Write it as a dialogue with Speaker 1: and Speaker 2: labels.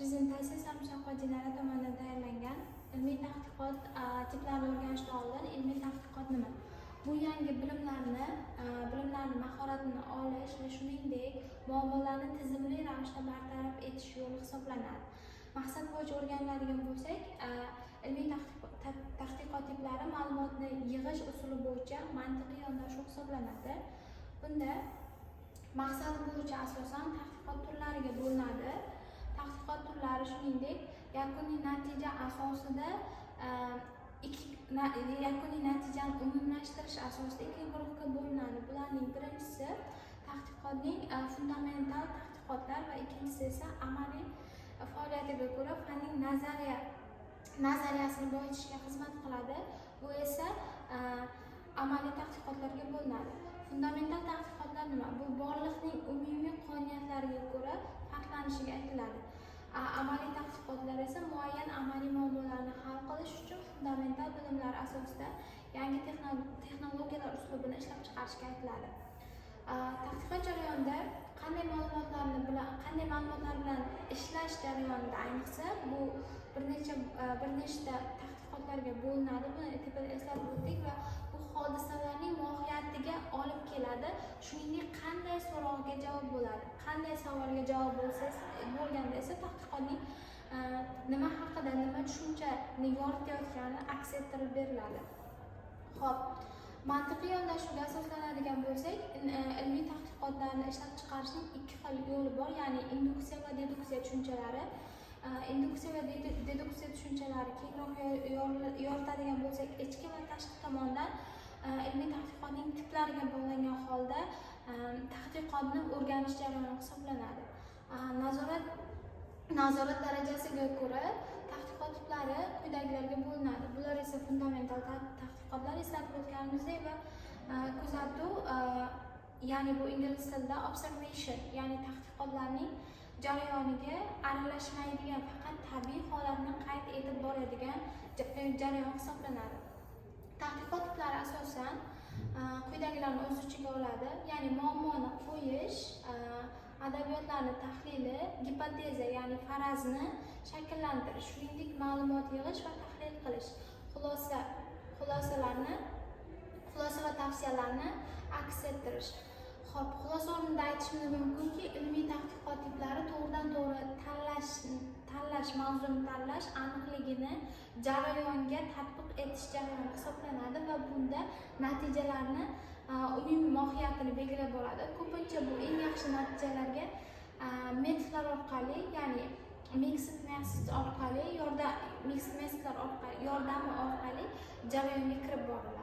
Speaker 1: Prezentatsiya Samarqand Qo'jinlari tomonidan tayyorlangan ilmiy tadqiqot tiplarini o'rganishdan oldin ilmiy tadqiqot nima? Bu yangi bilimlarni, mahoratini olish va shuningdek muammolarni tizimli ravishda bartaraf etish yo'li hisoblanadi. Maqsad bo'yicha o'rganiladigan bo'lsak, ilmiy tadqiqot tiplari ma'lumotni yig'ish usuli bo'yicha mantiqiy yondashuv hisoblanadi. Bunda maqsad bo'yicha asosan tadqiqot turlariga bo'linadi. Tadqiqot turlari shuningdek yakuniy natija asosida yakuniy natijani umumlashtirish asosida ikki guruhga bo'linadi. Bularning birinchisi tadqiqotning fundamental tadqiqotlar va ikkinchisi esa amaliy faoliyatiga ko'ra fanning nazariyasini boyitishga xizmat qiladi. Bu esa amaliy tadqiqotlarga bo'linadi. Fundamental tadqiqotlar nima? Bu borliqning umumiy qonuniyatlariga ko'ra farqlanishiga aytiladi. Amaliy tadqiqotlar esa muayyan amaliy muammolarni hal qilish uchun fundamental bilimlar asosida yangi texnologiyalar uslubini ishlab chiqarishga aytiladi. Tadqiqot jarayonida qanday ma'lumotlar bilan ishlash jarayonida ayniqsa bu bir nechta tadqiqotlarga bo'linadi. Buni tepada eslatib o'tdik va bu hodisalarning mohiyatiga olib keladi. Shuningdek, qanday so'rovga javob bo'ladi, qanday savolga javob bo'lganda esa tadqiqotning nima haqida, nima tushunchani yoritayotgani aks ettirib beriladi. Xo'p, mantiqiy yondashuvga asoslanadigan bo'lsak, ilmiy tadqiqotlarni ishlab chiqarishning ikki xil yo'li bor, ya'ni induksiya va deduksiya tushunchalari. Induksiya va deduksiya tushunchalari kengroq yoritadigan bo'lsak, ichki va tashqi tomondan ilmiy tadqiqotning tiplariga bog'langan holda tadqiqotni o'rganish jarayoni hisoblanadi. Nazorat darajasiga ko'ra tadqiqot tiplari quyidagilarga bo'linadi. Bular esa fundamental tadqiqotlar, eslatib o'tganimizdek, va kuzatuv, ya'ni bu ingliz tilida observation, ya'ni tadqiqotlarning jarayoniga aralashmaydigan, faqat tabiiy holatni qayd etib boradigan jarayon hisoblanadi. Tadqiqot tiplari asosan quyidagilarni o'z ichiga oladi, ya'ni muammoni qo'yish, adabiyotlarni tahlili, gipoteza, ya'ni farazni shakllantirish, shuningdek ma'lumot yig'ish va tahlil qilish, xulosa va tavsiyalarni aks ettirish. Xo'p, xulosa o'rnida aytishimiz mumkinki, ilmiy tadqiqot tiplari to'g'ridan-to'g'ri tanlash, mavzuni tanlash aniqligini jarayonga tatbiq etish jarayoni hisoblanadi va bunda natijalarni umumiy mohiyatini belgilab boradi. Ko'pincha bu eng yaxshi natijalarga metodlar orqali, ya'ni mixed methodlar orqali yordami orqali jarayonga kirib boriladi.